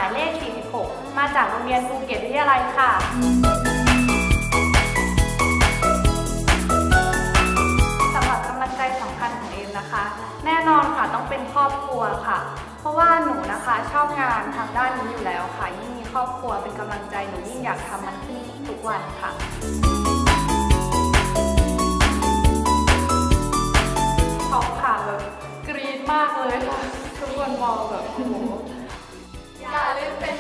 ายเลข 46 มาจากโรงเรียนภูเก็ตวิทยาลัยค่ะสำหรับกำลังใจสำคัญของเอมนะคะ แน่นอนค่ะต้องเป็นครอบครัวค่ะ เพราะว่าหนูนะคะชอบงานทางด้านนี้อยู่แล้วค่ะยิ่งมีครอบครัวเป็นกำลังใจหนูยิ่งอยากทำมันขึ้นทุกวันค่ะช็อกค่ะแบบกรี๊ดมากเลยค่ะทุกคนมองแบบโอ้โหอย่าลืมเป็น